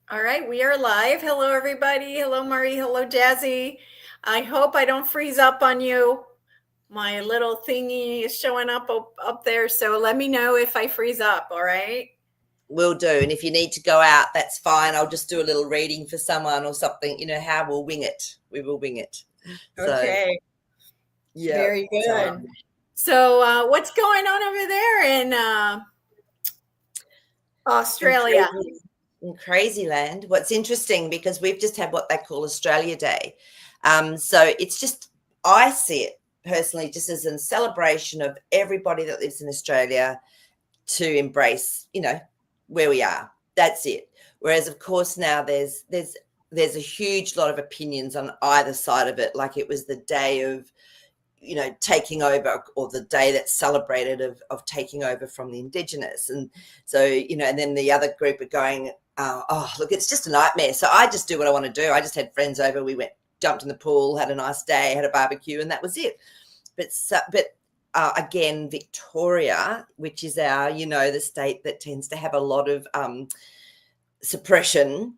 All right, we are live. Hello, everybody. Hello, Maree. Hello, Jazzy. I hope I don't freeze up on you. My little thingy is showing up there, so let me know if I freeze up. All right. Will do. And if you need to go out, that's fine. I'll just do a little reading for someone or something. You know how we'll wing it. We will wing it. So, Okay. yeah. Very good. So, what's going on over there in Australia? In crazy land. What's interesting, because we've just had what they call Australia Day. So it's just, I see it personally just as a celebration of everybody that lives in Australia to embrace, where we are. That's it. Whereas, of course, now there's a huge lot of opinions on either side of it. Like it was the day of, taking over, or the day that's celebrated of taking over from the Indigenous. And so, and then the other group are going, oh, look, it's just a nightmare. So I just do what I want to do. I just had friends over. We went, jumped in the pool, had a nice day, had a barbecue, and that was it. But again, Victoria, which is our, the state that tends to have a lot of suppression,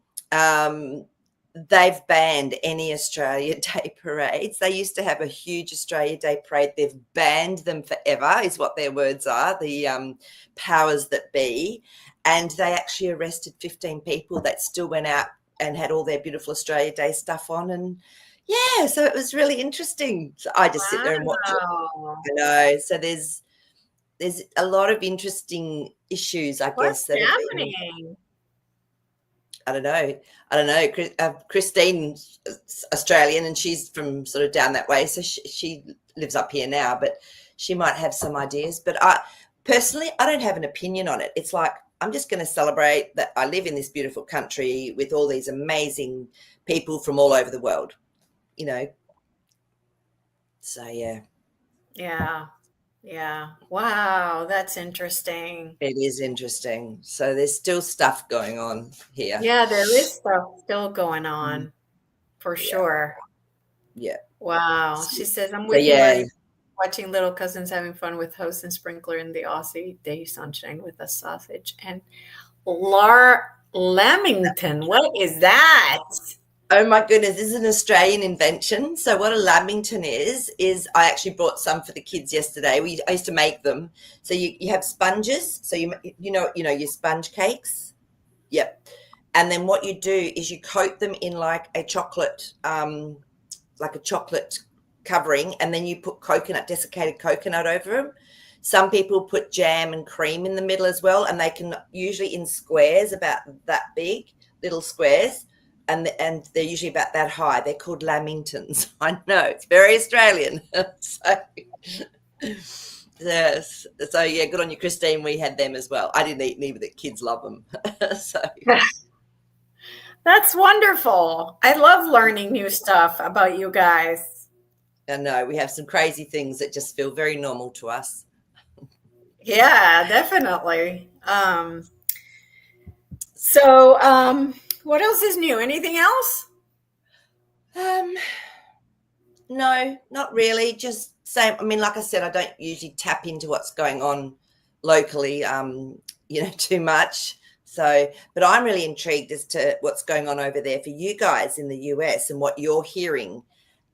they've banned any Australia Day parades. They used to have a huge Australia Day parade. They've banned them forever, is what their words are, the powers that be. And they actually arrested 15 people that still went out and had all their beautiful Australia Day stuff on. And yeah, so it was really interesting. So I just sit there and watch it. I know. So there's a lot of interesting issues, I guess, that have been. I don't know. Christine's Australian, and she's from sort of down that way, so she lives up here now. But she might have some ideas. But I personally don't have an opinion on it. It's like, I'm just going to celebrate that I live in this beautiful country with all these amazing people from all over the world. So yeah. Yeah. Wow, that's interesting. It is interesting. So there's still stuff going on here. Yeah, there is stuff still going on, for sure. Yeah. Wow. She says, I'm with you, watching little cousins having fun with host and sprinkler in the Aussie day sunshine with a sausage and Lamington. What is that? Oh my goodness, this is an Australian invention. So what a lamington is I actually brought some for the kids yesterday. I used to make them. So you have sponges. So you know your sponge cakes. Yep. And then what you do is you coat them in like a chocolate covering, and then you put desiccated coconut over them. Some people put jam and cream in the middle as well, and they can usually in squares about that big, little squares. And they're usually about that high. They're called lamingtons. I know, it's very Australian. Yes. So yeah, good on you, Christine. We had them as well. I didn't eat any, but the kids love them. So that's wonderful. I love learning new stuff about you guys. I know we have some crazy things that just feel very normal to us. Yeah, definitely. So what else is new? Anything else? No, not really. Just same. I mean, like I said, I don't usually tap into what's going on locally, too much. So, but I'm really intrigued as to what's going on over there for you guys in the US and what you're hearing,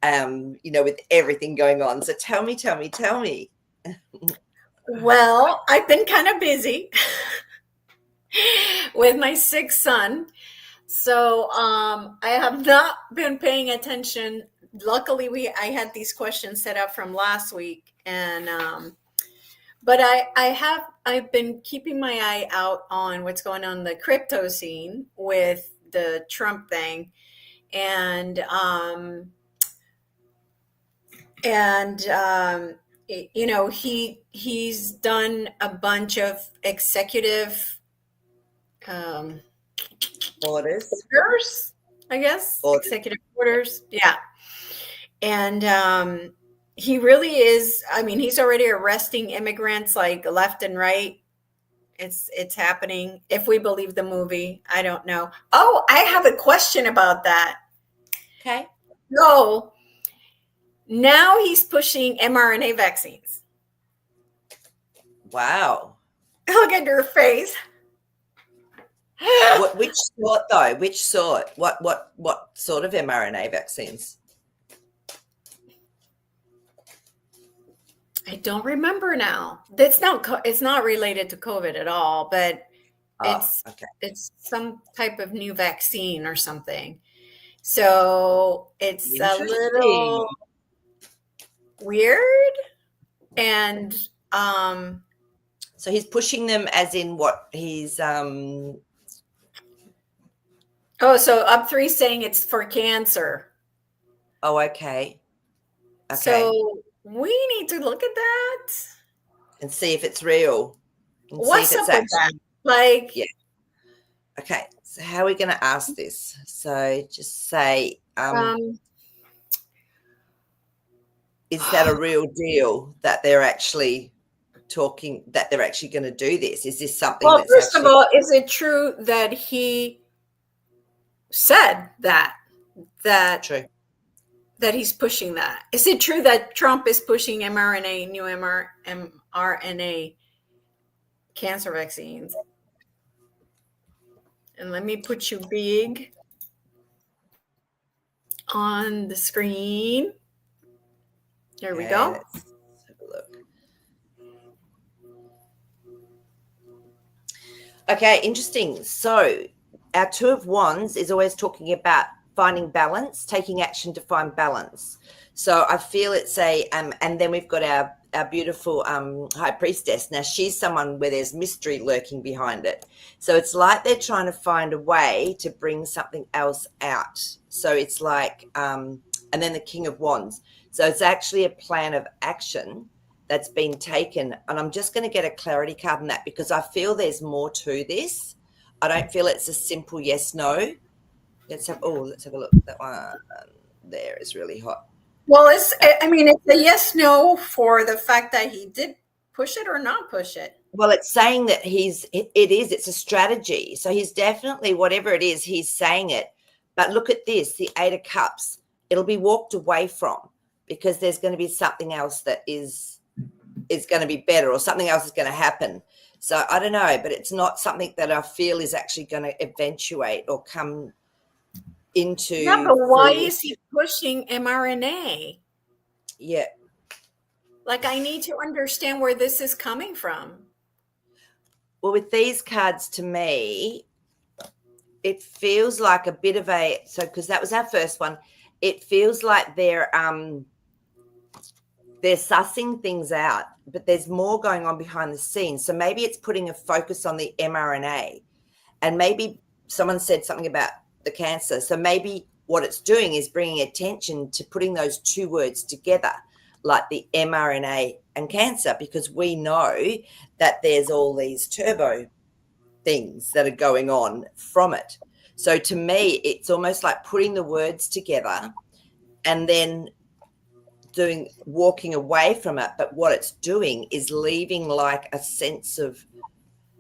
with everything going on. So tell me. Well, I've been kind of busy with my sixth son. So I have not been paying attention. Luckily, I had these questions set up from last week, and but I've been keeping my eye out on what's going on in the crypto scene with the Trump thing, and he's done a bunch of executive orders, I guess. Executive orders. Yeah. And he really is, he's already arresting immigrants like left and right. It's happening. If we believe the movie, I don't know. Oh, I have a question about that. Okay. So now he's pushing mRNA vaccines. Wow. Look at your face. Which sort though? Which sort? What sort of mRNA vaccines? I don't remember now. It's not related to COVID at all, but Oh, okay. it's some type of new vaccine or something. So it's a Interesting. little weird. And So he's pushing them as in what he's so up three saying it's for cancer. oh, okay. Okay. So we need to look at that. And see if it's real. And What's see if it's up with that? actually Like, yeah. Okay. So how are we going to ask this? So just say, is that a real deal that they're actually talking, that they're actually going to do this? Is this something well, that's first actually of all, is it true that he said that true? that he's pushing that? Is it true that Trump is pushing mRNA, new mRNA cancer vaccines? And let me put you big on the screen. There we go. Let's have a look. Okay, interesting. So our Two of Wands is always talking about finding balance, taking action to find balance. So I feel it's and then we've got our beautiful High Priestess. Now she's someone where there's mystery lurking behind it. So it's like they're trying to find a way to bring something else out. So it's like, and then the King of Wands. So it's actually a plan of action that's been taken. And I'm just going to get a clarity card on that because I feel there's more to this. I don't feel it's a simple yes, no. Let's have a look. That one there is really hot. Well, it's a yes, no for the fact that he did push it or not push it. Well, it's saying that it's a strategy. So he's definitely, whatever it is, he's saying it. But look at this, the Eight of Cups. It'll be walked away from because there's going to be something else that is going to be better or something else is going to happen. So I don't know, but it's not something that I feel is actually going to eventuate or come into. Yeah, but why is he pushing mRNA? Yeah. Like, I need to understand where this is coming from. Well, with these cards, to me, it feels like a bit of because that was our first one. It feels like they're sussing things out, but there's more going on behind the scenes. So maybe it's putting a focus on the mRNA, and maybe someone said something about the cancer. So maybe what it's doing is bringing attention to putting those two words together, like the mRNA and cancer, because we know that there's all these turbo things that are going on from it. So to me, it's almost like putting the words together and then walking away from it. But what it's doing is leaving like a sense of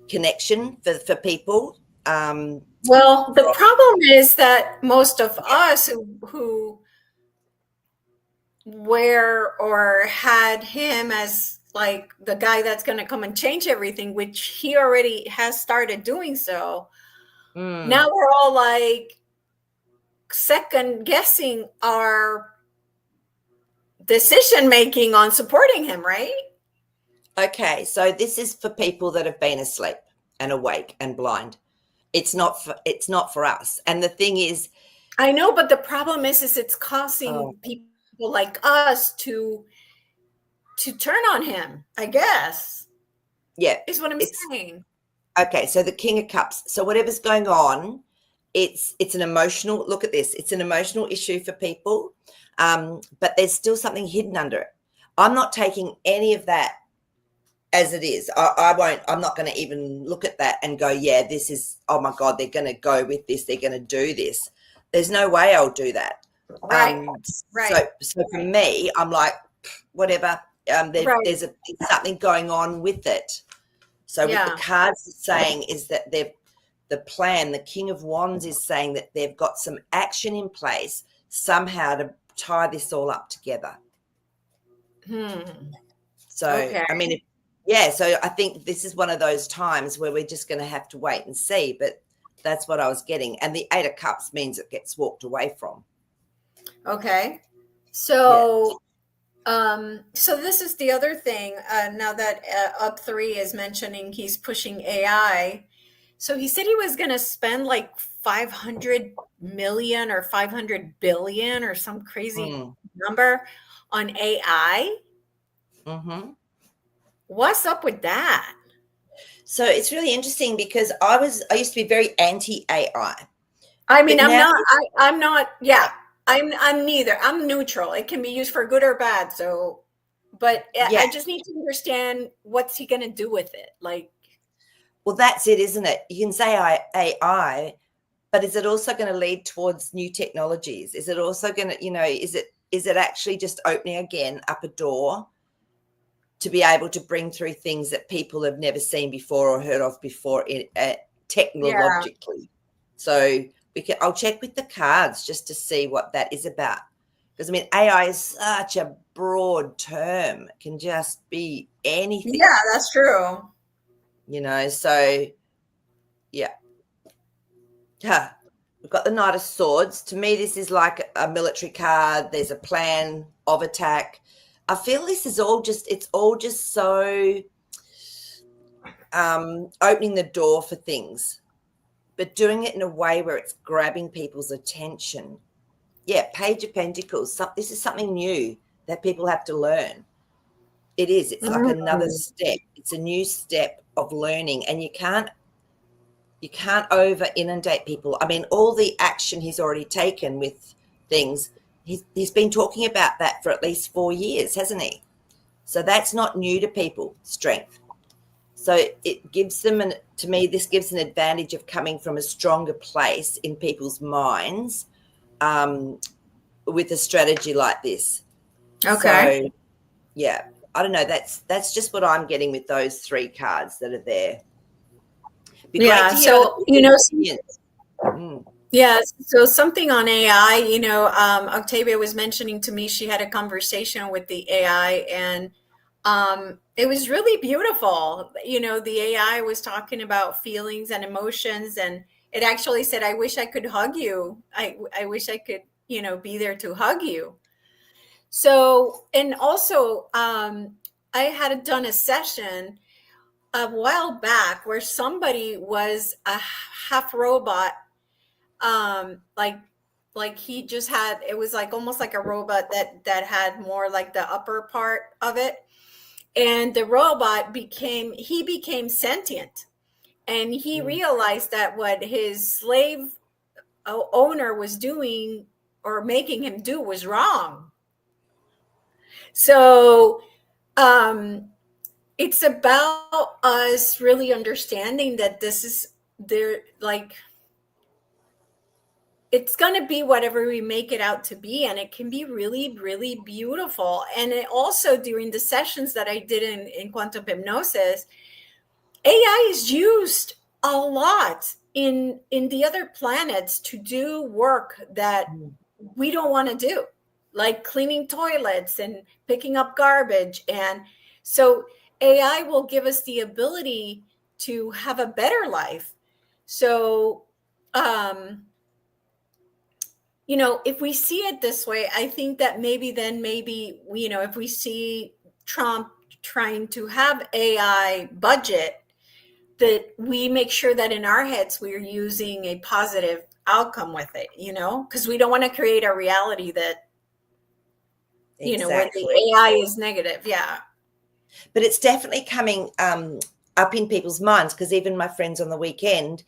connection for people. Well, the problem is that most of us who wear or had him as like the guy that's going to come and change everything, which he already has started doing so. Now we're all like second guessing our decision making on supporting him, right? Okay, so this is for people that have been asleep and awake and blind. It's not for us. And the thing is, I know, but the problem is it's causing people like us to turn on him, I guess. Yeah, is what I'm saying. Okay, so the King of Cups. So whatever's going on, it's an emotional, look at this, it's an emotional issue for people, but there's still something hidden under it. I'm not taking any of that as it is. I'm not going to even look at that and go, yeah, this is, oh my God, they're going to go with this, they're going to do this. There's no way I'll do that. Right. So for me, I'm like, whatever, there's something going on with it. So what the cards are saying is that the plan, the King of Wands is saying that they've got some action in place somehow to tie this all up together. So, I mean, so I think this is one of those times where we're just going to have to wait and see. But That's what I was getting. And the 8 of Cups means it gets walked away from. Okay. Yeah. So this is the other thing. Now that Up 3 is mentioning he's pushing AI. So he said he was going to spend like 500 million or 500 billion or some crazy number on AI. Mm-hmm. What's up with that? So it's really interesting because I used to be very anti-AI. I mean, But now, I'm not, yeah, I'm neither. I'm neutral. It can be used for good or bad. So, but yeah, I just need to understand what's he going to do with it. Like, well, that's it, isn't it? You can say AI, but is it also going to lead towards new technologies? Is it also going to, is it actually just opening again up a door to be able to bring through things that people have never seen before or heard of before yeah, technologically? So I'll check with the cards just to see what that is about. Because I mean, AI is such a broad term; it can just be anything, yeah, that's true. So yeah. We've got the Knight of Swords. To me, this is like a military card. There's a plan of attack. I feel this is it's all just so opening the door for things, but doing it in a way where it's grabbing people's attention. Yeah, Page of Pentacles. This is something new that people have to learn. It is. It's like another step. It's a new step of learning, and you can't over inundate people. I mean, all the action he's already taken with things, he's been talking about that for at least 4 years, hasn't he? So that's not new to people, strength. So it gives them, to me, this gives an advantage of coming from a stronger place in people's minds with a strategy like this. Okay. So, yeah, I don't know. That's just what I'm getting with those 3 cards that are there. Be great Yeah. to hear other So, people's opinions. yeah. So something on AI, Octavia was mentioning to me, she had a conversation with the AI and it was really beautiful. The AI was talking about feelings and emotions, and it actually said, I wish I could hug you. I wish I could, be there to hug you. So, and also, I had done a session a while back where somebody was a half robot, like he just had, it was like almost like a robot that had more like the upper part of it, and the robot became sentient, and he realized that what his slave owner was doing or making him do was wrong. So it's about us really understanding that this is there, like it's going to be whatever we make it out to be, and it can be really, really beautiful. And it also, during the sessions that I did in quantum hypnosis, AI is used a lot in the other planets to do work that we don't want to do, like cleaning toilets and picking up garbage. And so AI will give us the ability to have a better life. So if we see it this way, I think that maybe if we see Trump trying to have AI budget, that we make sure that in our heads we're using a positive outcome with it, because we don't want to create a reality that, where Exactly. the AI is negative. Yeah. But it's definitely coming up in people's minds, because even my friends on the weekend,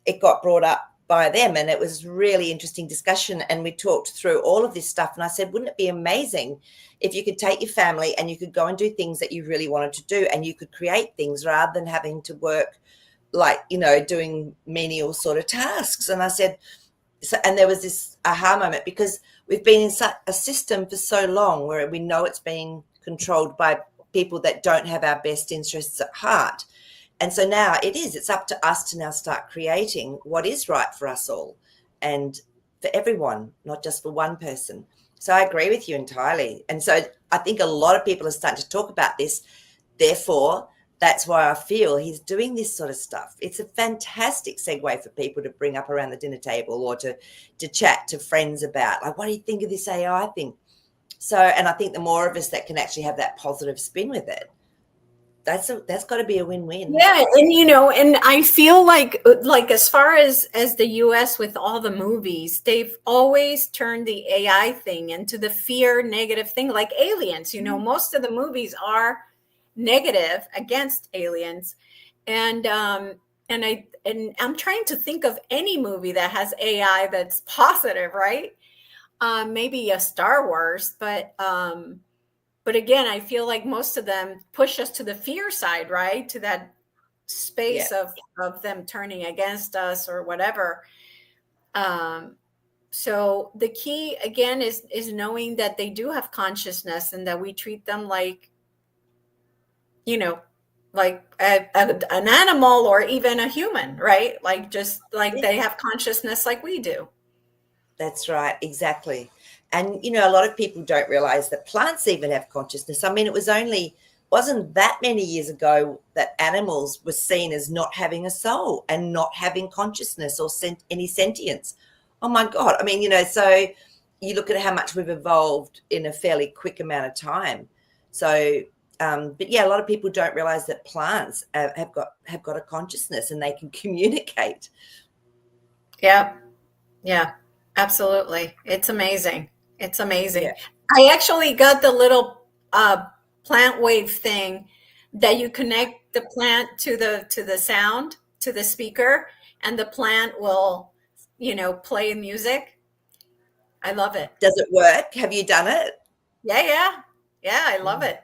it got brought up by them, and it was really interesting discussion, and we talked through all of this stuff, and I said, wouldn't it be amazing if you could take your family and you could go and do things that you really wanted to do, and you could create things rather than having to work like, doing menial sort of tasks. And I said, and there was this aha moment, because we've been in such a system for so long where we know it's being controlled by people that don't have our best interests at heart. And so now it's up to us to now start creating what is right for us all and for everyone, not just for one person. So I agree with you entirely. And so I think a lot of people are starting to talk about this. Therefore, that's why I feel he's doing this sort of stuff. It's a fantastic segue for people to bring up around the dinner table or to chat to friends about, like, what do you think of this AI thing? So, and I think the more of us that can actually have that positive spin with it, that's got to be a win-win. Yeah, and and I feel like as far as the US with all the movies, they've always turned the AI thing into the fear negative thing, like Aliens. Most of the movies are negative against aliens, and I'm trying to think of any movie that has AI that's positive, right? Maybe a Star Wars, but again, I feel like most of them push us to the fear side, right? To that space Yeah. of them turning against us or whatever. So the key again is knowing that they do have consciousness and that we treat them like, like an animal or even a human, right? Like just like they have consciousness like we do. That's right, exactly. And a lot of people don't realize that plants even have consciousness. I mean, wasn't that many years ago that animals were seen as not having a soul and not having consciousness or any sentience. Oh my God. I mean, so you look at how much we've evolved in a fairly quick amount of time. So, but yeah, a lot of people don't realize that plants have got a consciousness and they can communicate. Yeah. Yeah, absolutely. It's amazing. It's amazing. Yeah. I actually got the little plant wave thing that you connect the plant to the sound, to the speaker, and the plant will, play music. I love it. Does it work? Have you done it? Yeah, yeah. Yeah, I love it.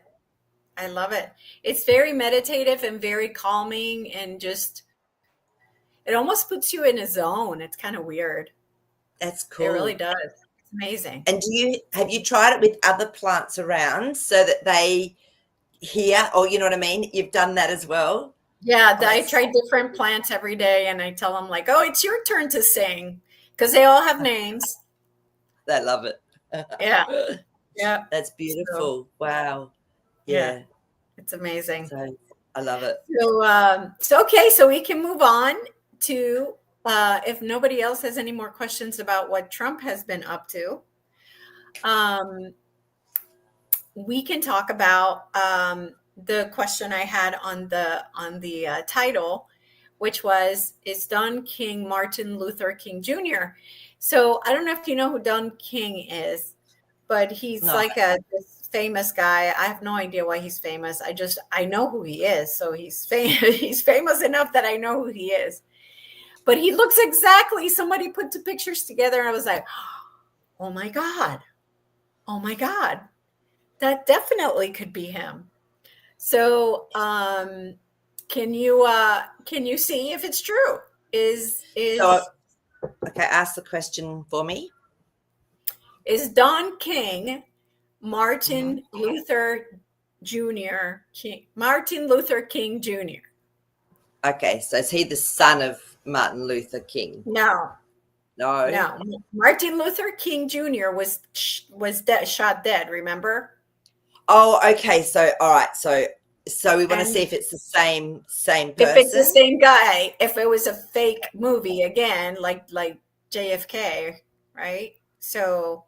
I love it. It's very meditative and very calming and just it almost puts you in a zone. It's kind of weird. That's It really cool. does. It's amazing. And have you tried it with other plants around so that they hear, or you know what I mean? You've done that as well? Yeah, Oh, I that's try different plants every day and I tell them like, "Oh, it's your turn to sing," because they all have names. I love it. Yeah, yeah. That's So, beautiful. Wow. yeah, Yeah. it's amazing. So I love it. So okay, so we can move on to if nobody else has any more questions about what Trump has been up to, um, we can talk about the question I had on the title, which was, is Don King Martin Luther King Jr.? So I don't know if you know who Don King is, but he's No, like this famous guy. I have no idea why he's famous. I know who he is. So he's famous. He's famous enough that I know who he is. But he looks exactly. Somebody put two pictures together, and I was like, oh my God, oh my God, that definitely could be him. So can you see if it's true? so okay, ask the question for me. Is Don King Mhm. Martin Luther Jr. Martin Luther King Jr.? Okay, so is he the son of Martin Luther King? No, No. no. Martin Luther King Jr. was shot dead. Remember? Oh, okay. So all right. So we want to And see if it's the same if it's the person. same guy, if it was a fake movie again, like JFK, right? So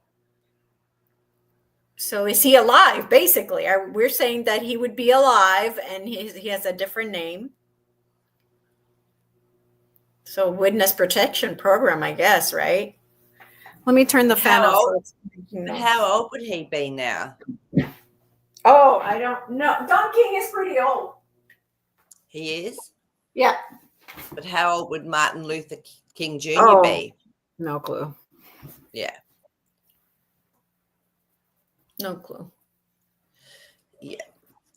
is he alive? Basically, we're saying that he would be alive, and he has a different name. So witness protection program, I guess, right? Let me turn the fan off. How old would he be now? Oh, I don't know. Don King is pretty old. He is. Yeah. But how old would Martin Luther King Jr. Oh, be? no clue. Yeah. No clue. Yeah.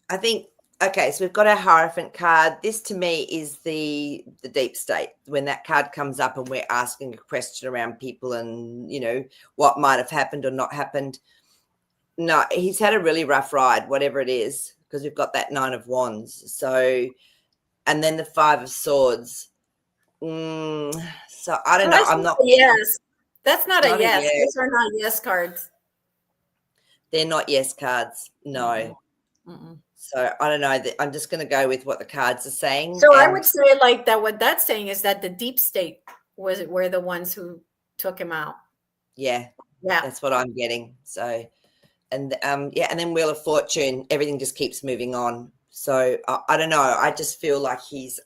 I think okay, so we've got our Hierophant card. This to me is the deep state. When that card comes up and we're asking a question around people and what might have happened or not happened. No, he's had a really rough ride, whatever it is, because we've got that 9 of Wands. So, and then the 5 of Swords. So I don't know. That's I'm not not. yes. That's not a Not a yes. yes. Those are not yes cards. They're not yes cards. No. Mm-mm. So I don't know. I'm just going to go with what the cards are saying. So I And would say like that what that's saying is that the deep state were the ones who took him out. yeah, Yeah. that's what I'm getting. So, and yeah, and then Wheel of Fortune, everything just keeps moving on. So I don't know. I just feel like he's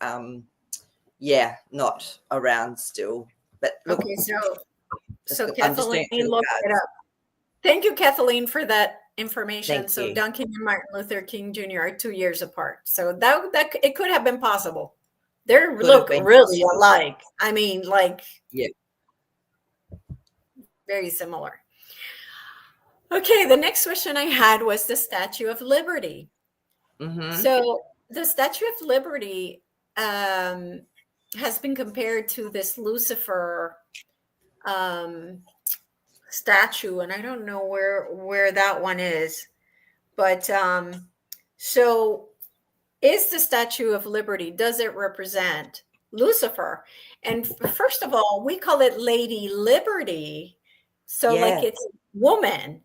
yeah, not around still. But look, Okay, so I'm just doing it Kathleen for the looked it cards. up. Thank you, Kathleen, for that information. Thank So you. Duncan and Martin Luther King Jr. are 2 years apart. So that it could have been possible. They Could have look been really possible. alike. I mean, like Yeah. very similar. Okay, the next question I had was the Statue of Liberty. Mm-hmm. So the Statue of Liberty has been compared to this Lucifer statue, and I don't know where that one is, but so is the Statue of Liberty, does it represent Lucifer? And first of all, we call it Lady Liberty, so like Yeah. it's woman.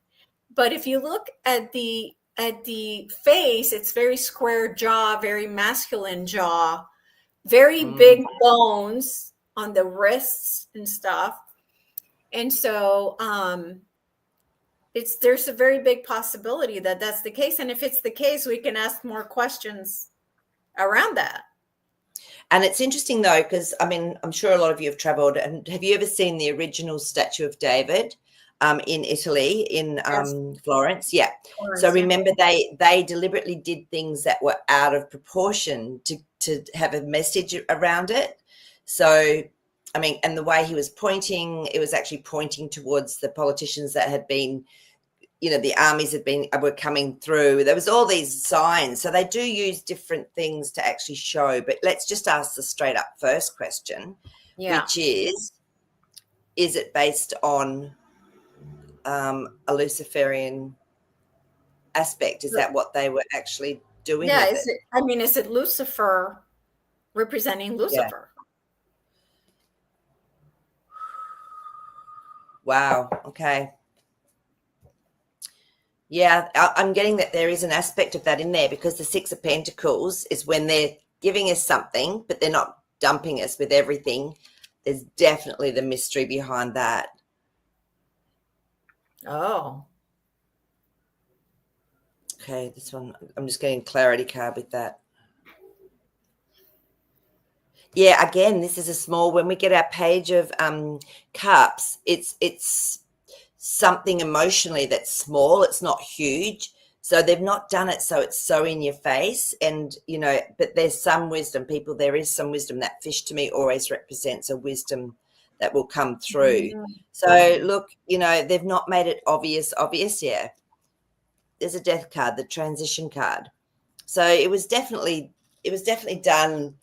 But if you look at the face, it's very square jaw, very masculine jaw, very Mm. big bones on the wrists and stuff. And so there's a very big possibility that that's the case. And if it's the case, we can ask more questions around that. And it's interesting though, because I mean, I'm sure a lot of you have traveled. And have you ever seen the original statue of David in Italy, in Yes, Florence? Yeah. So Florence, yeah. remember, they deliberately did things that were out of proportion to have a message around it. So, I mean, and the way he was pointing, it was actually pointing towards the politicians that had been, you know, the armies were coming through. There was all these signs. So they do use different things to actually show. But let's just ask the straight up first question, Yeah. which is it based on a Luciferian aspect? Is that what they were actually doing Yeah. with it? Is it Lucifer representing Yeah. Lucifer? Wow. Okay. Yeah, I'm getting that there is an aspect of that in there, because the Six of Pentacles is when they're giving us something, but they're not dumping us with everything. There's definitely the mystery behind that. Oh. Okay, this one, I'm just getting clarity card with that. Yeah, again, this is a small, when we get our page of cups, it's something emotionally that's small. It's not huge. So they've not done it so it's so in your face. And, you know, but there's some wisdom, people. There is some wisdom. That fish to me always represents a wisdom that will come through. Mhm. So look, you know, they've not made it obvious yet. There's a death card, the transition card. So it was definitely done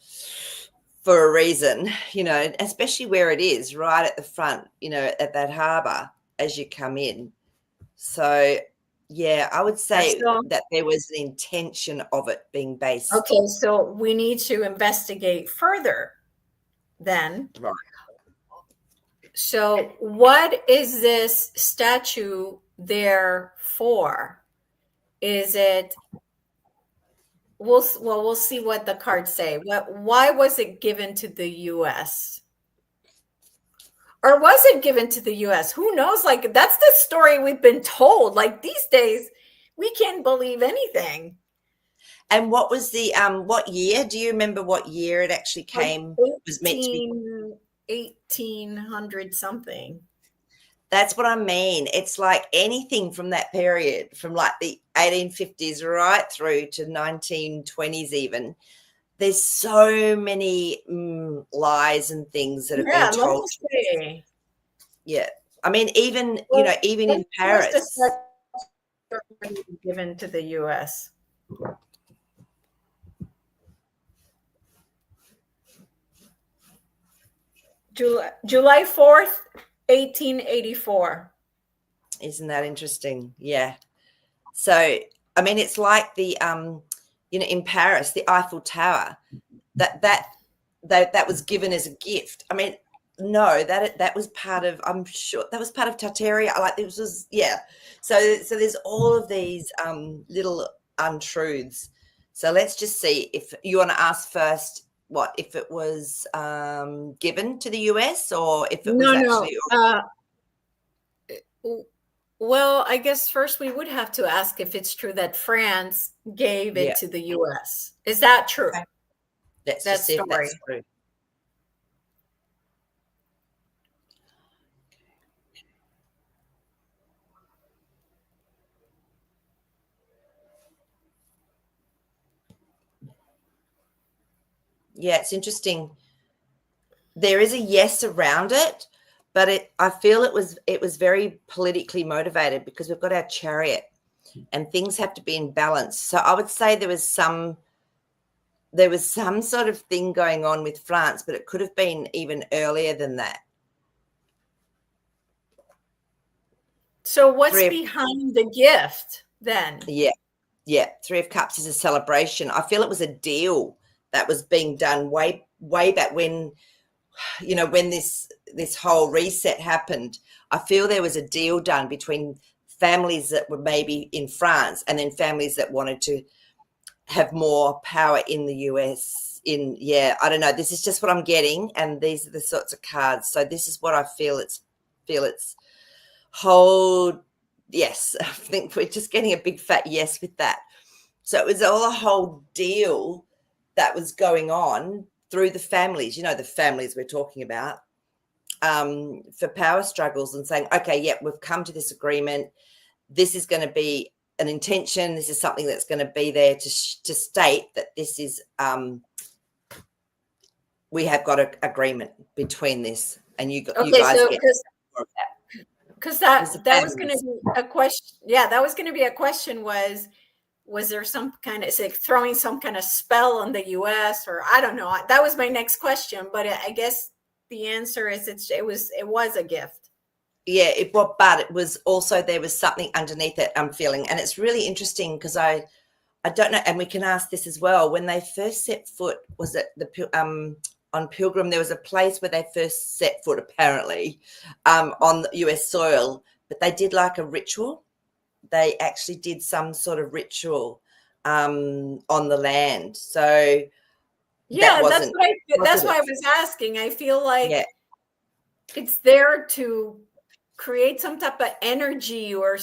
for a reason, you know, especially where it is right at the front, you know, at that harbour as you come in. So yeah, I would say So, that there was an intention of it being based. okay, so we need to investigate further then. Right. So what is this statue there for? Is it we'll see what the cards say. Why was it given to the US? Or was it given to the US? Who knows? Like that's the story we've been told. Like these days, we can't believe anything. And what was the what year? Do you remember what year it actually came? Like Was meant to be 1800 something. That's what I mean. It's like anything from that period, from like the 1850s right through to 1920s even. There's so many lies and things that have been Yeah, let told. me see. Yeah. I mean, even, you know, Well, even in when was Paris. the statue given to the US? July 4th, 1884. Isn't that interesting? Yeah. So, I mean, it's like the, you know, in Paris, the Eiffel Tower, that was given as a gift. I mean, no, that was part of, I'm sure that was part of Tartaria. Like this was, yeah. So there's all of these little untruths So let's just see if you want to ask first. What if it was given to the US or if it was No. actually? Well, I guess first we would have to ask if it's true that France gave Yeah. it to the US. Is that true? Okay. Let's That just see if story. that's true. Yeah, it's interesting. There is a yes around it, but I feel it was very politically motivated because we've got our chariot and things have to be in balance. So I would say there was some sort of thing going on with France, but it could have been even earlier than that. So what's behind the gift then? Yeah. 3 of Cups is a celebration. I feel it was a deal that was being done way back when, when this whole reset happened. I feel there was a deal done between families that were maybe in France and then families that wanted to have more power in the US. I don't know. This is just what I'm getting, and these are the sorts of cards. So this is what I feel it's whole. Yes, I think we're just getting a big fat yes with that. So it was all a whole deal that was going on through the families, the families we're talking about, for power struggles and saying, okay, yeah, we've come to this agreement. This is going to be an intention. This is something that's going to be there to state that this is, we have got an agreement between this and you guys so get. Because that was going to be a question. Yeah, that was going to be a question. Was there some kind of throwing some kind of spell on the U.S. or I don't know? That was my next question, but I guess the answer is it was a gift. Yeah, but it was also there was something underneath it. I'm feeling, and it's really interesting because I don't know, and we can ask this as well. When they first set foot, was it on Pilgrim? There was a place where they first set foot, apparently, on the US soil, but they did like a ritual. They actually did some sort of ritual on the land. So yeah, that's why I was asking. I feel like it's there to create some type of energy or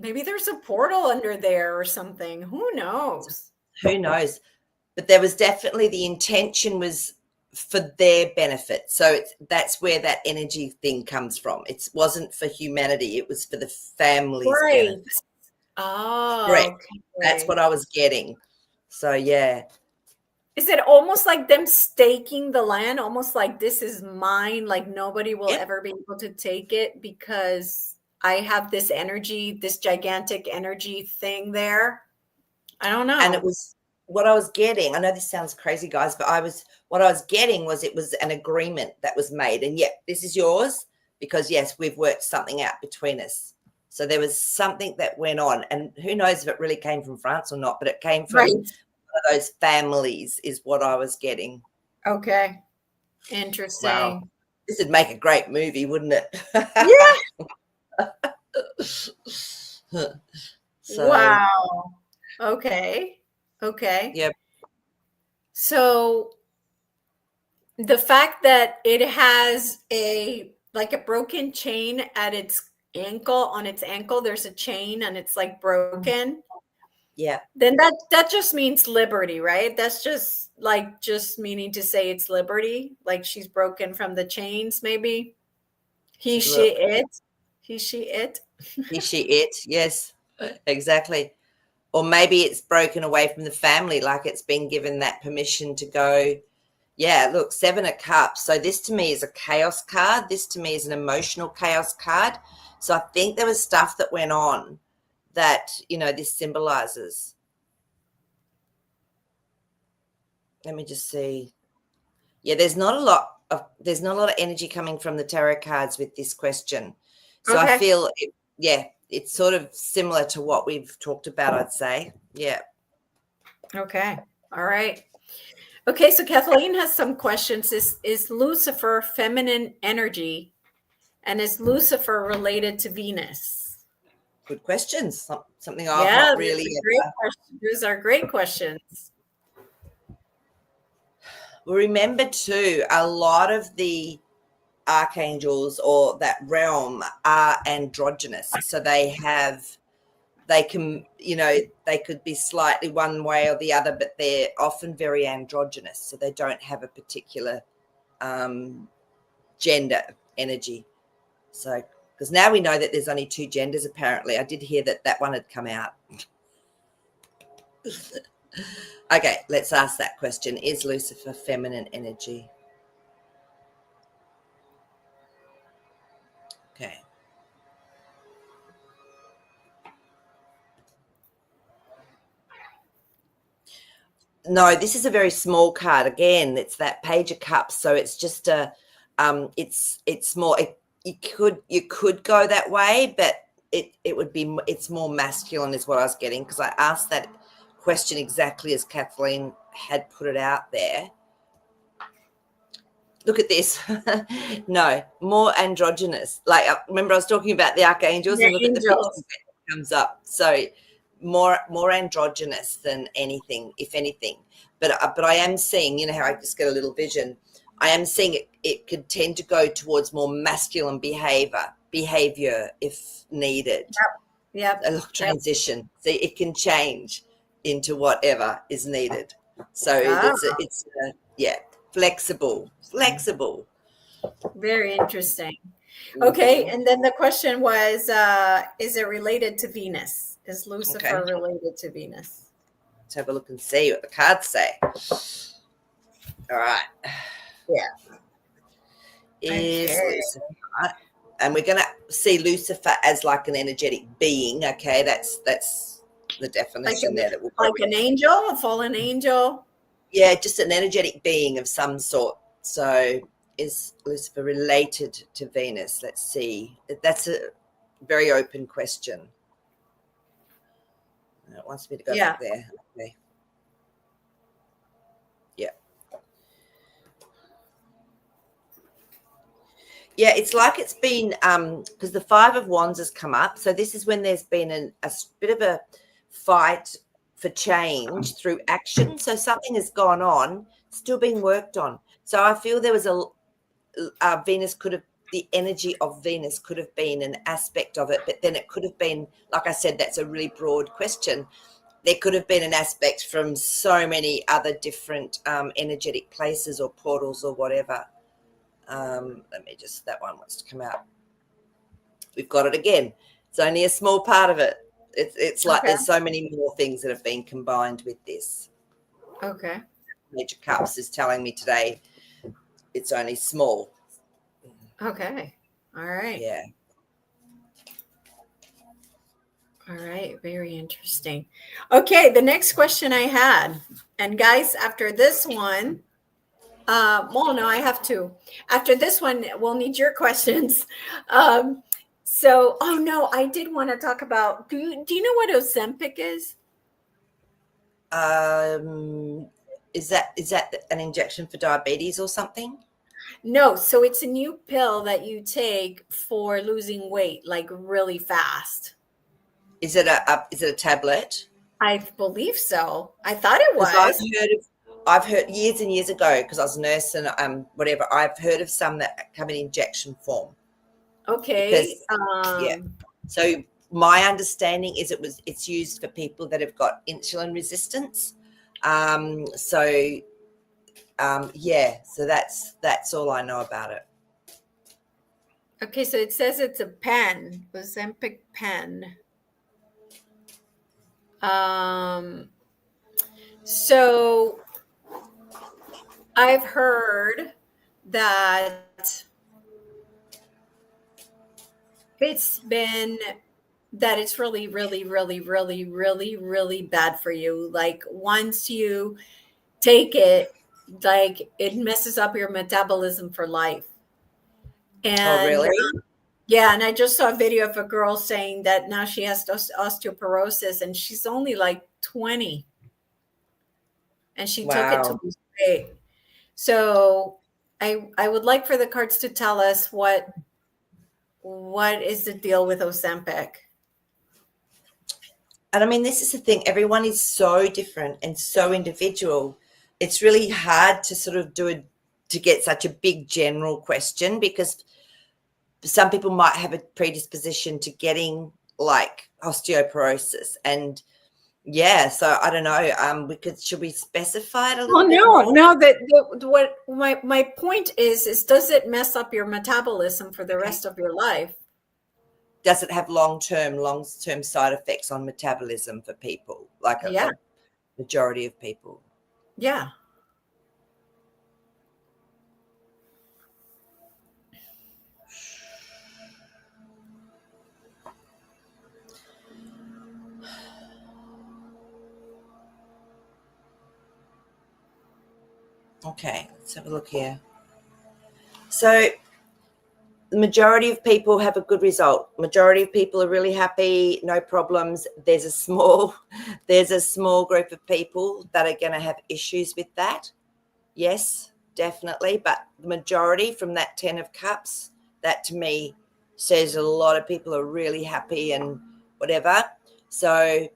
maybe there's a portal under there or something. Who knows? But there was definitely the intention was for their benefit. So that's where that energy thing comes from. It wasn't for humanity. It was for the family's benefit. Oh, correct. Okay. That's what I was getting. So, yeah. Is it almost like them staking the land? Almost like this is mine, like nobody will ever be able to take it because I have this energy, this gigantic energy thing there. I don't know. And it was what I was getting. I know this sounds crazy, guys, but what I was getting was it was an agreement that was made. And this is yours because, yes, we've worked something out between us. So there was something that went on. And who knows if it really came from France or not, but it came from one of those families is what I was getting. Okay. Interesting. Wow. This would make a great movie, wouldn't it? Yeah. Wow. Okay. Yep. So the fact that it has a broken chain at its ankle, there's a chain and it's like broken. Yeah. Then that just means liberty, right? That's just meaning to say it's liberty, like she's broken from the chains, maybe. He, she, it. Yes, exactly. Or maybe it's broken away from the family, like it's been given that permission to go. Yeah, look, 7 of Cups. So this to me is a chaos card. This to me is an emotional chaos card. So I think there was stuff that went on that, this symbolizes. Let me just see. Yeah, there's not a lot of energy coming from the tarot cards with this question. So I feel it's sort of similar to what we've talked about, I'd say. Yeah. Okay. All right. Okay, so Kathleen has some questions. Is Lucifer feminine energy? And is Lucifer related to Venus? good questions. Something I've Yeah, not really. those are great questions. Well, remember too, a lot of the archangels or that realm are androgynous. So they can, they could be slightly one way or the other, but they're often very androgynous. So they don't have a particular gender energy. So, because now we know that there's only 2 genders, apparently. I did hear that one had come out. Okay, let's ask that question. Is Lucifer feminine energy? Okay. No, this is a very small card. Again, it's that Page of Cups. So it's just it's more, you could go that way, but it's more masculine is what I was getting, because I asked that question exactly as Kathleen had put it out there. Look at this. No, more androgynous. Like, remember I was talking about the archangels, and look at the picture that comes up. So more androgynous than anything, if anything. But I am seeing, how I just get a little vision. I am seeing it could tend to go towards more masculine behavior if needed. Yep. A transition. So it can change into whatever is needed. So it's flexible. Very interesting. Okay, and then the question was, is it related to Venus? Is Lucifer related to Venus? Let's have a look and see what the cards say. All right. Yeah. Is Lucifer, and we're going to see Lucifer as like an energetic being. Okay, that's the definition there. That like an angel, a fallen angel. Yeah, just an energetic being of some sort. So is Lucifer related to Venus? Let's see. That's a very open question. It wants me to go back there. Okay. Yeah. Yeah, it's like it's been because the 5 of Wands has come up. So this is when there's been a bit of a fight for change through action. So something has gone on, still being worked on. So I feel there was Venus the energy of Venus could have been an aspect of it, but then it could have been, like I said, that's a really broad question. There could have been an aspect from so many other different energetic places or portals or whatever. Let me just, that one wants to come out. We've got it again. It's only a small part of it. It's like there's so many more things that have been combined with this. Okay. Major Cups is telling me today it's only small. Okay. All right. Yeah. All right. Very interesting. Okay. The next question I had, and guys, after this one, well, no, I have two. After this one, we'll need your questions. So, oh no, I did want to talk about. Do you know what Ozempic is? Is that an injection for diabetes or something? No, so it's a new pill that you take for losing weight, like really fast. Is it a tablet? I believe so. I thought it was. I've heard years and years ago, because I was a nurse and whatever. I've heard of some that come in injection form. Okay. Because, so my understanding is it's used for people that have got insulin resistance. So that's all I know about it. Okay, so it says it's a pen, Ozempic pen. So I've heard that it's really, really, really, really, really, really bad for you. Like once you take it, like it messes up your metabolism for life. And really? Yeah, and I just saw a video of a girl saying that now she has osteoporosis and she's only like 20. And she took it to lose weight. So I would like for the cards to tell us what is the deal with Ozempic. And I mean, this is the thing, everyone is so different and so individual. It's really hard to sort of to get such a big general question, because some people might have a predisposition to getting like osteoporosis. And yeah, so I don't know. Should we specify it a little Well, bit no, more? no. What my point is does it mess up your metabolism for the Okay. rest of your life? Does it have long-term side effects on metabolism for people, like Yeah, a majority of people? yeah. Okay, let's have a look here. So the majority of people have a good result. Majority of people are really happy, no problems. There's a small group of people that are going to have issues with that. Yes, definitely. But the majority from that 10 of cups, that to me says a lot of people are really happy and whatever. So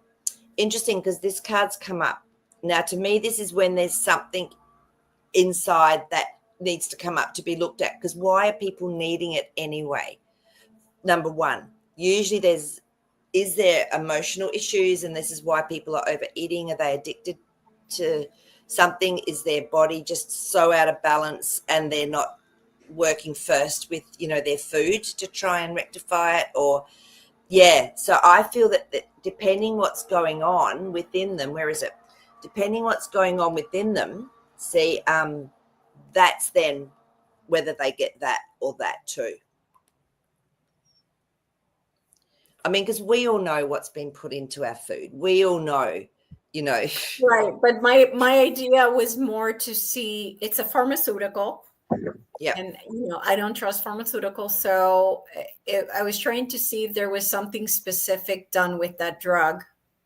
interesting, because this card's come up. Now, to me, this is when there's something inside that needs to come up to be looked at, because why are people needing it anyway? Number one, usually is there emotional issues, and this is why people are overeating? Are they addicted to something? Is their body just so out of balance and they're not working first with their food to try and rectify it? Or yeah, so I feel that depending what's going on within them, where is it? Depending what's going on within them, see, that's then whether they get that or that too. I mean, because we all know what's been put into our food. We all know, Right. But my idea was more to see it's a pharmaceutical. Yeah. And I don't trust pharmaceuticals, so I was trying to see if there was something specific done with that drug,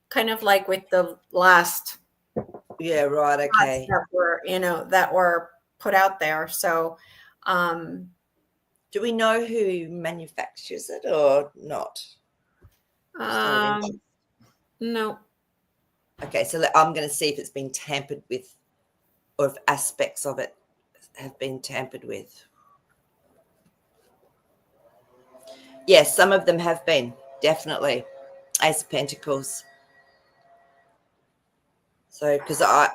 kind of like with the last Yeah, right. shots Okay. that were put out there. So, Do we know who manufactures it or not? It's not of interest. no. Okay, so I'm going to see if it's been tampered with, or if aspects of it have been tampered with. Yes, some of them have been, definitely. Ace of Pentacles. So, because I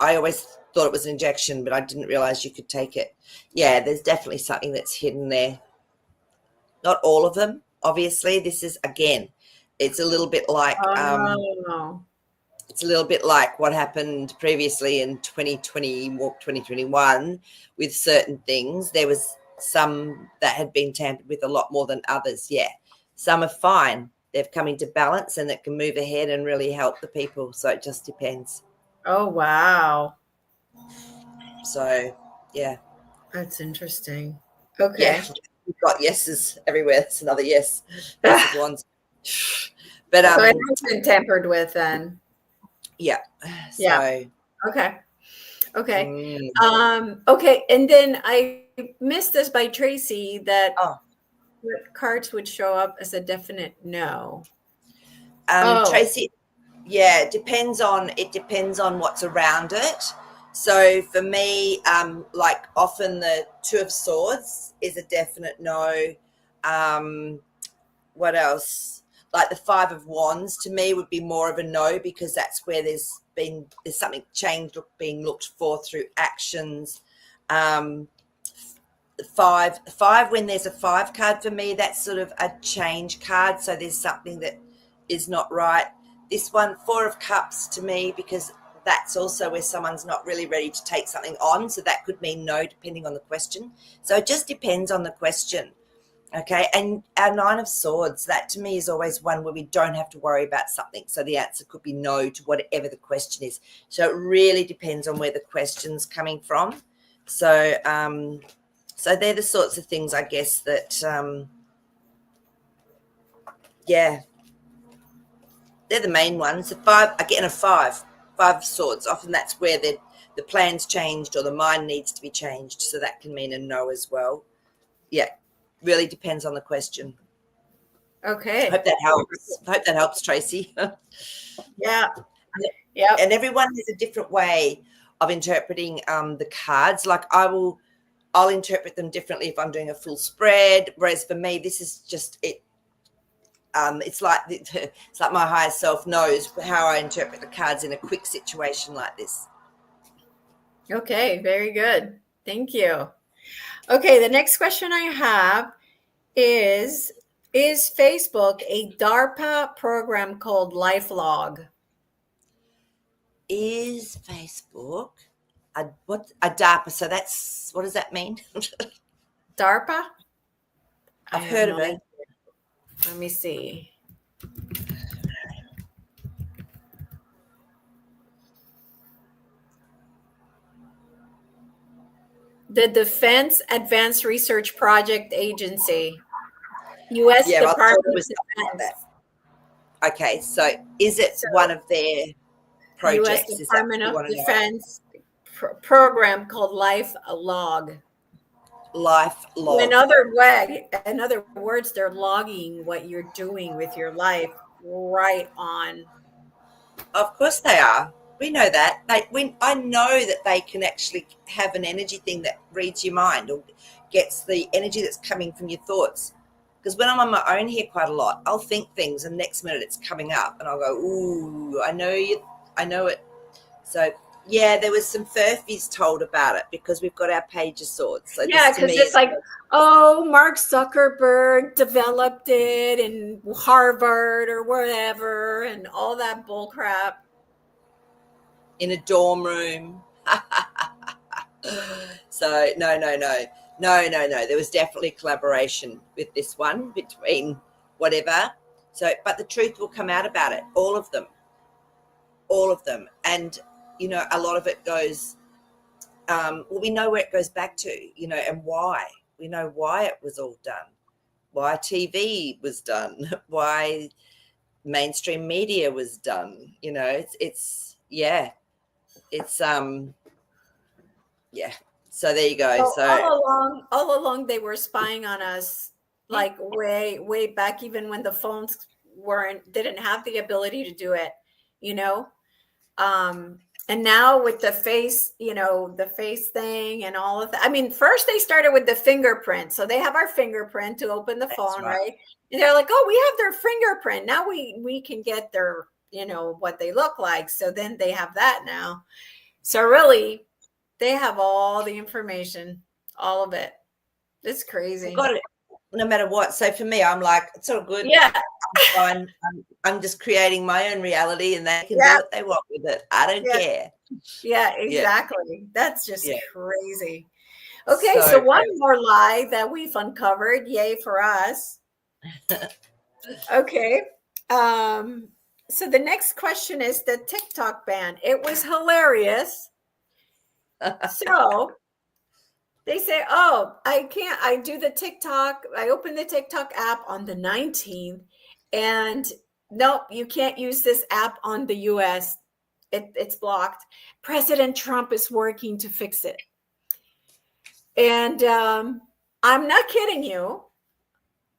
always thought it was an injection, but I didn't realize you could take it. Yeah, there's definitely something that's hidden there. Not all of them, obviously. This is, again, it's a little bit like Oh. it's a little bit like what happened previously in 2020 or 2021 with certain things. There was some that had been tampered with a lot more than others. Yeah, some are fine. They've come into balance and it can move ahead and really help the people. So it just depends. Oh, wow. So, yeah. That's interesting. Yeah, Okay. we've got yeses everywhere. That's another yes. Ace of Wands. But So it has been tampered with then. yeah. Yeah. So Okay. Okay. mm. Okay. And then I missed this by Tracy that Oh, what cards would show up as a definite no. Oh, Tracy, yeah, it depends on what's around it. So for me, like often the Two of Swords is a definite no. What else? Like the Five of Wands to me would be more of a no, because that's where there's something changed being looked for through actions. Five, when there's a five card for me, that's sort of a change card. So there's something that is not right. This one, Four of Cups to me, because that's also where someone's not really ready to take something on. So that could mean no, depending on the question. So it just depends on the question. Okay. And our Nine of Swords, that to me is always one where we don't have to worry about something. So the answer could be no to whatever the question is. So it really depends on where the question's coming from. So, so they're the sorts of things, I guess, that, yeah, they're the main ones. The five, again, Five of Swords. Often that's where the plan's changed or the mind needs to be changed. So that can mean a no as well. Yeah, really depends on the question. Okay. Hope that helps. Hope that helps, Tracy. Yeah. Yep. And everyone has a different way of interpreting the cards. Like I'll interpret them differently if I'm doing a full spread. Whereas for me, this is just it. It's like my higher self knows how I interpret the cards in a quick situation like this. Okay. Very good. Thank you. Okay. The next question I have is Facebook a DARPA program called LifeLog? Is Facebook a DARPA? So that's, what does that mean? DARPA? I I've have heard no of it. idea. Let me see. The Defense Advanced Research Project Agency, U.S. Yeah, I thought Department it of was something like Defense. that. Okay, so is it So, one of their U.S. projects? Is that what Department you of want to know? Defense program called LifeLog. Life In log. other words, they're logging what you're doing with your life right on. Of course they are. We know that. I know that they can actually have an energy thing that reads your mind or gets the energy that's coming from your thoughts. Because when I'm on my own here quite a lot, I'll think things and next minute it's coming up and I'll go, ooh, I know you, I know it. So yeah, there was some furfies told about it because we've got our Page of Swords. So this Yeah, to because me it's is, like, oh, Mark Zuckerberg developed it in Harvard or wherever, and all that bull crap. in a dorm room. So no. There was definitely collaboration with this one between whatever. So, but the truth will come out about it. All of them, and a lot of it goes. Well, we know where it goes back to, and why. We know why it was all done, why TV was done, why mainstream media was done. It's yeah, it's yeah. So there you go. So So all along, they were spying on us, like way back, even when the phones didn't have the ability to do it, you know. And now with the face, the face thing and all of that. I mean, first they started with the fingerprint, so they have our fingerprint to open the that's phone, right. right? And they're like, "Oh, we have their fingerprint now. We can get their, what they look like." So then they have that now. So really, they have all the information, all of it. It's We've crazy. got it no matter what. So for me, I'm like, it's all good. Yeah, I'm fine. I'm just creating my own reality and they can do yeah, what they want with it. I don't yeah, care. yeah, Yeah. exactly. That's just Yeah. crazy. Okay, so So one more lie that we've uncovered. Yay for us. Okay. So the next question is the TikTok ban. It was hilarious. So they say, oh, I do the TikTok. I open the TikTok app on the 19th, and nope, you can't use this app on the US. It's blocked. President Trump is working to fix it. And I'm not kidding you.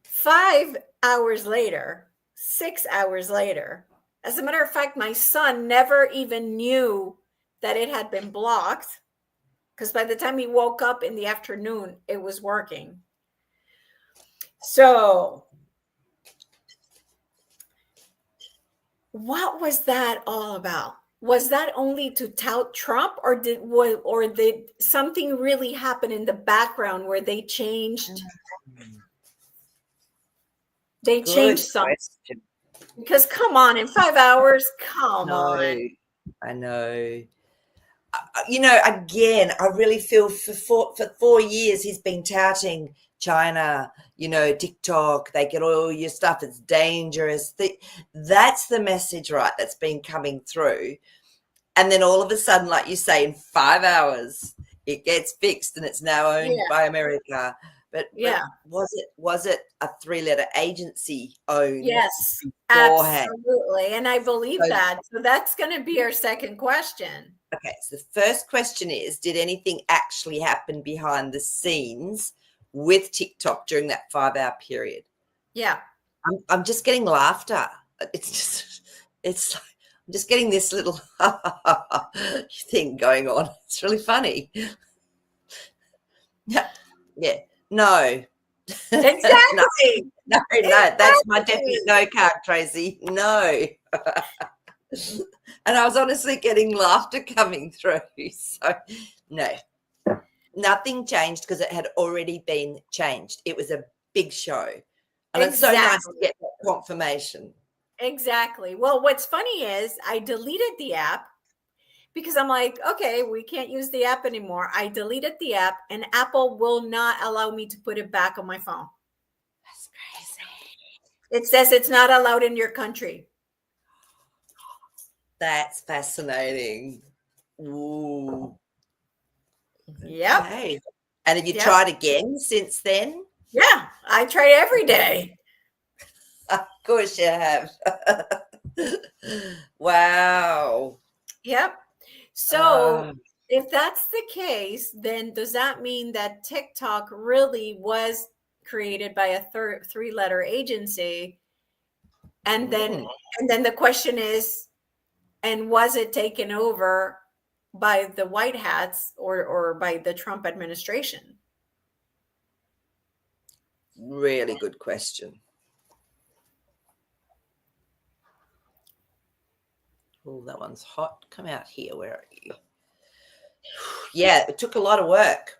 5 hours later, 6 hours later, as a matter of fact, my son never even knew that it had been blocked, because by the time he woke up in the afternoon, it was working. So, what was that all about? Was that only to tout Trump, or did something really happen in the background where they changed? They good changed something. question. Because come on, in 5 hours, come No, on. I know. Again, I really feel for 4 years he's been touting China, TikTok, they get all your stuff, it's dangerous. That's the message, right, that's been coming through. And then all of a sudden, like you say, in 5 hours, it gets fixed and it's now owned Yeah, by America. But yeah. was it a 3-letter agency owned Yes, beforehand? absolutely. And I believe So, that. So that's going to be our second question. okay, so the first question is, did anything actually happen behind the scenes with TikTok during that 5-hour period? Yeah. I'm just getting laughter. It's like, I'm just getting this little thing going on. It's really funny. Yeah, yeah. No. No, Exactly. no, that's my definite Exactly. no card, Tracy. No. And I was honestly getting laughter coming through. So, no, nothing changed because it had already been changed. It was a big show. And it's so nice to Exactly. get that confirmation. Exactly. Well, what's funny is I deleted the app because I'm like, okay, we can't use the app anymore. I deleted the app and Apple will not allow me to put it back on my phone. That's crazy. It says it's not allowed in your country. That's fascinating. Ooh. Yep. Okay. And have you Yep. tried again since then? Yeah. I try every day. Of course you have. Wow. Yep. So Uh, if that's the case, then does that mean that TikTok really was created by a three-letter agency? And then mm, and then the question is, and was it taken over by the white hats or by the Trump administration? really good question. Oh, that one's hot. Come out here. Where are you? Yeah, it took a lot of work.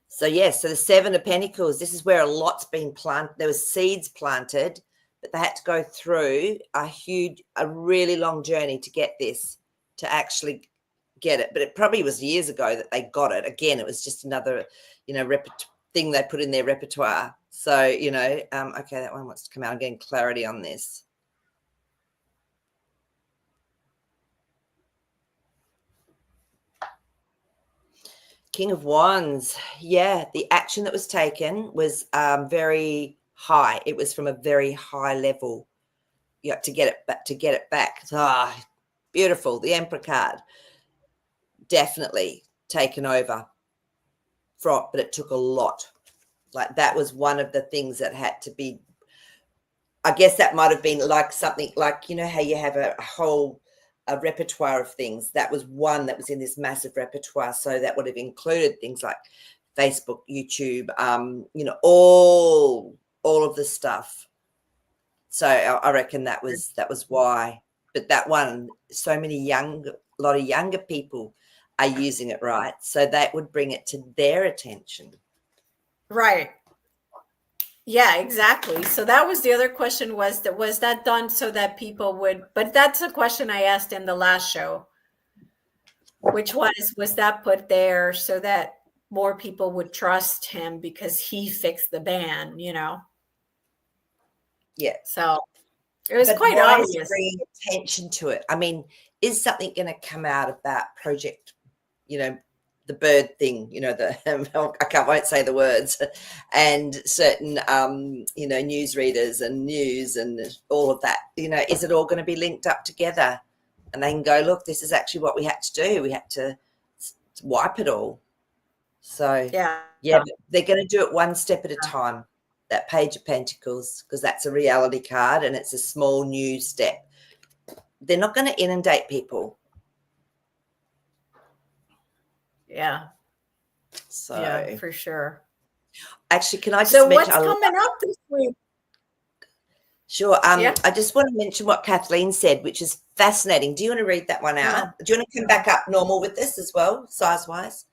So yes, so the Seven of Pentacles, this is where a lot's been planted. There was seeds planted, but they had to go through a really long journey to get this, to actually get it. But it probably was years ago that they got it. Again, it was just another, thing they put in their repertoire. So, okay, that one wants to come out. I'm getting clarity on this. King of Wands. Yeah, the action that was taken was very high. It was from a very high level. You have to get it back. Beautiful. The Emperor card, definitely taken over. But it took a lot. Like that was one of the things that had to be. I guess that might have been like something like how you have a whole repertoire of things. That was one that was in this massive repertoire. So that would have included things like Facebook, YouTube, all of the stuff. So I reckon that was why. But that one, so many a lot of younger people are using it, right? So that would bring it to their attention. Right. Yeah, exactly. So that was the other question, was that done so that people would, but that's a question I asked in the last show, which was that put there so that more people would trust him because he fixed the ban, Yeah. So it was But quite why is it obvious. bringing attention to it? I mean, is something going to come out of that project? The bird thing. Won't say the words, and certain newsreaders and news and all of that. Is it all going to be linked up together? And they can go, look, this is actually what we had to do. We had to wipe it all. So Yeah. yeah, but they're going to do it one step at a time. That Page of Pentacles, because that's a reality card and it's a small new step. They're not going to inundate people. Yeah. So Yeah, for sure. actually, can I just So mention? what's coming up this week? Sure. Yeah. I just want to mention what Kathleen said, which is fascinating. Do you want to read that one out? Oh. Do you want to come back up normal with this as well, size-wise?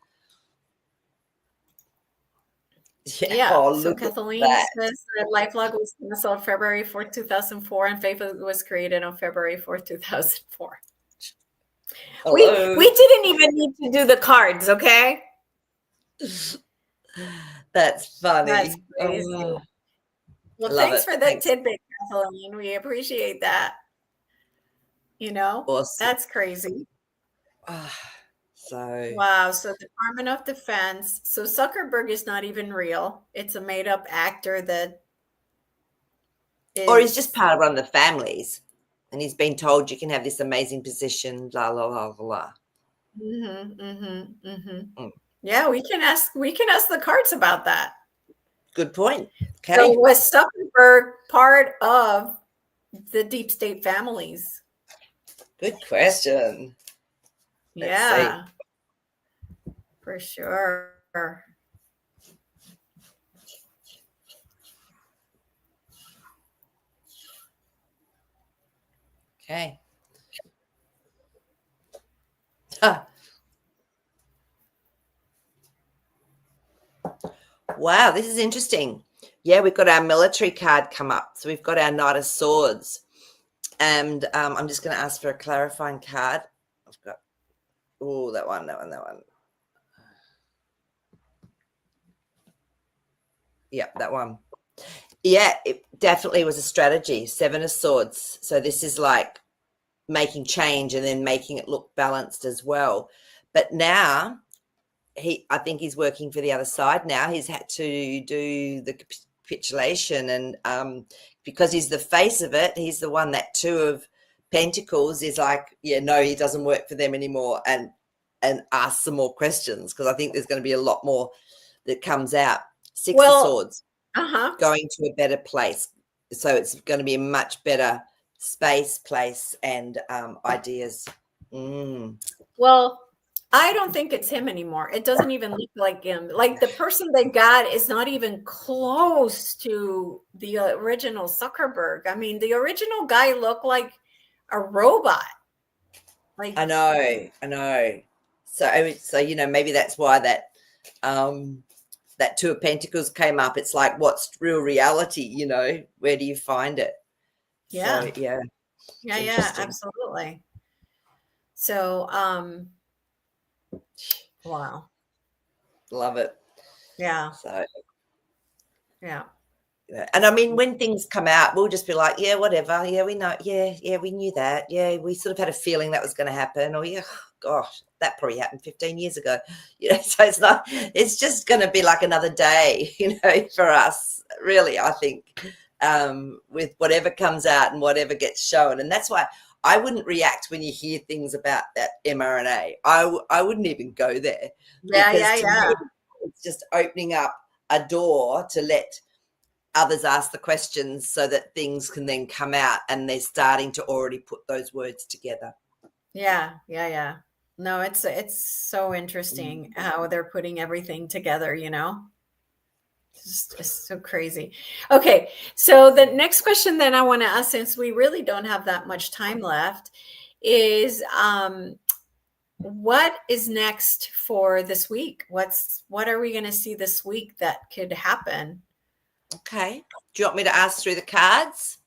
Yeah. Yeah. Oh, So look at Kathleen that. says that LifeLog was canceled February 4th, 2004, and Facebook was created on February 4th, 2004. We Hello. didn't even need to do the cards, okay? That's That's funny. crazy. Oh, Well, love thanks it. for the Thanks. tidbit, Kathleen. We appreciate that. Awesome. That's crazy. So, Wow. So Department of Defense. So Zuckerberg is not even real. It's a made up actor that or he's just is. part of one of the families, and he's been told you can have this amazing position. La la la la la. Mm-hmm, mm-hmm, mm-hmm. Mm. Yeah, we can ask the cards about that. Good point. Okay. So was Zuckerberg part of the deep state families? Good question. Let's see. Yeah, for sure. Okay. Huh. Wow, this is interesting. Yeah, we've got our military card come up. So we've got our Knight of Swords. And I'm just going to ask for a clarifying card. I've got, oh, that one. Yeah, that one. Yeah, it definitely was a strategy. 7 of Swords. So this is like making change and then making it look balanced as well. But now I think he's working for the other side now. He's had to do the capitulation, and because he's the face of it, he's the one that 2 of Pentacles is like, yeah, no, he doesn't work for them anymore, and ask some more questions, because I think there's going to be a lot more that comes out. 6 of Swords, going to a better place. So it's going to be a much better space, place, and ideas. Well, I don't think it's him anymore. It doesn't even look like him. Like the person they got is not even close to the original Zuckerberg. I mean, the original guy looked like a robot. Like I know. So you know, maybe that's why that that 2 of Pentacles came up. It's like, what's real reality? You know, where do you find it? yeah, So, yeah, yeah, absolutely. So, wow, love it. yeah, So, yeah. and I mean, when things come out, we'll just be like, yeah, whatever. Yeah, we know. Yeah, we knew that. Yeah, we sort of had a feeling that was going to happen. Or yeah, gosh, that probably happened 15 years ago. You know, so it's just going to be like another day, you know, for us, really, I think, with whatever comes out and whatever gets shown. And that's why I wouldn't react when you hear things about that mRNA. I wouldn't even go there. Because to me, it's just opening up a door to let others ask the questions so that things can then come out, and they're starting to already put those words together. Yeah. No, it's so interesting how they're putting everything together, you know? It's so crazy. Okay, so the next question then I want to ask, since we really don't have that much time left, is what is next for this week? What are we going to see this week that could happen? Okay. Do you want me to ask through the cards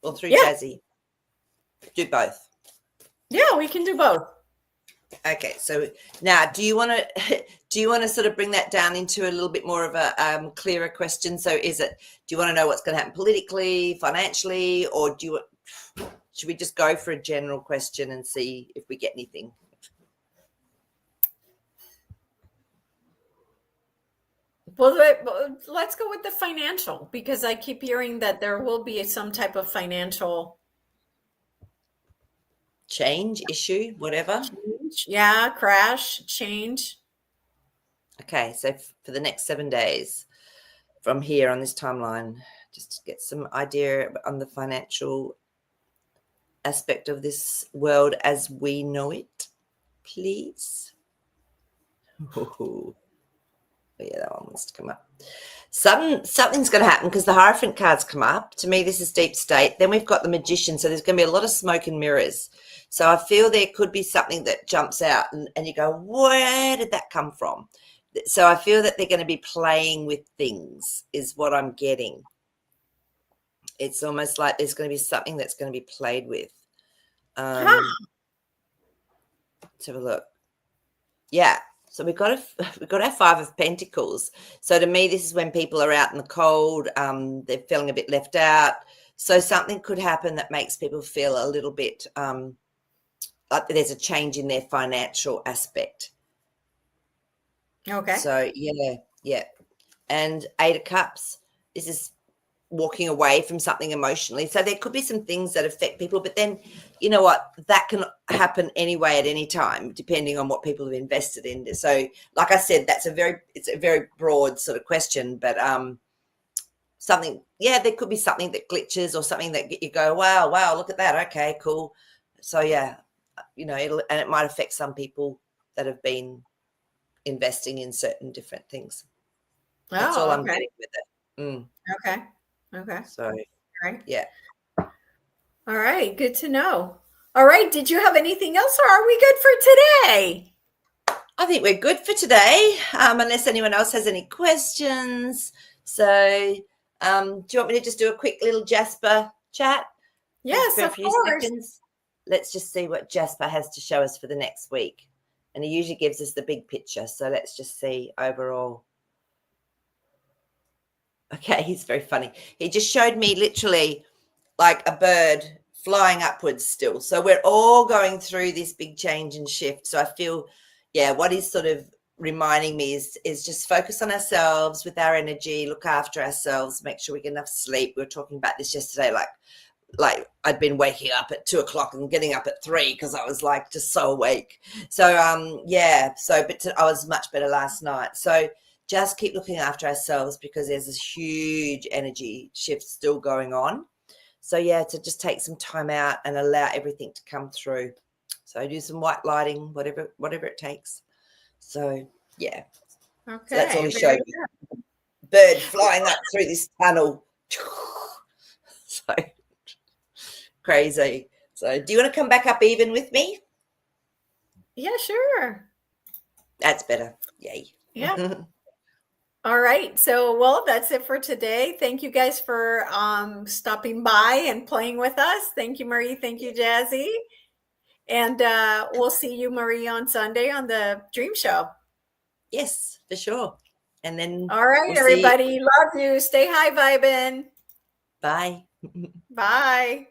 or through Jazzy? Do both. Yeah, we can do both. Okay, so now do you want to sort of bring that down into a little bit more of a clearer question? So do you want to know what's going to happen politically, financially, or should we just go for a general question and see if we get anything? Well, let's go with the financial, because I keep hearing that there will be some type of financial change, issue, whatever. Change. Yeah, crash, change. Okay, so for the next 7 days from here on this timeline, just to get some idea on the financial aspect of this world as we know it, please. Oh, yeah, that one wants to come up. Something's going to happen because the Hierophant cards come up. To me, this is deep state. Then we've got the Magician, so there's going to be a lot of smoke and mirrors. So I feel there could be something that jumps out and you go, where did that come from? So I feel that they're going to be playing with things is what I'm getting. It's almost like there's going to be something that's going to be played with. Let's have a look. Yeah. So we've got our 5 of Pentacles. So to me, this is when people are out in the cold. They're feeling a bit left out. So something could happen that makes people feel a little bit like there's a change in their financial aspect. Okay. So yeah. And 8 of Cups. This is walking away from something emotionally. So there could be some things that affect people, but then you know what, that can happen anyway at any time, depending on what people have invested in. So like I said, it's a very broad sort of question, but something, yeah, there could be something that glitches or something that you go, wow, look at that. Okay, cool. So yeah, you know, it might affect some people that have been investing in certain different things. That's all Oh, I'm okay. getting with it. Okay. So All right. yeah. All right. Good to know. All right. Did you have anything else, or are we good for today? I think we're good for today, unless anyone else has any questions. So do you want me to just do a quick little Jasper chat Yes, for a of few course. seconds? Let's just see what Jasper has to show us for the next week. And he usually gives us the big picture. So let's just see overall. Okay, he's very funny. He just showed me literally like a bird flying upwards still. So we're all going through this big change and shift. So I feel, yeah, what he's sort of reminding me is just focus on ourselves with our energy, look after ourselves, make sure we get enough sleep. We were talking about this yesterday, like I'd been waking up at 2:00 and getting up at 3 because I was like just so awake. So yeah, so I was much better last night. So just keep looking after ourselves because there's this huge energy shift still going on. So yeah, to just take some time out and allow everything to come through. So do some white lighting, whatever it takes. So yeah, Okay. so that's all he Very showed me. Bird flying up through this tunnel. So crazy. So do you want to come back up even with me? Yeah, sure. That's better. Yay. Yeah. All right. So, well, that's it for today. Thank you guys for stopping by and playing with us. Thank you, Maree. Thank you, Jazzy. And we'll see you, Maree, on Sunday on the Dream Show. Yes, for sure. And then all right, we'll see you. everybody. Love you. Stay high vibing. Bye. Bye.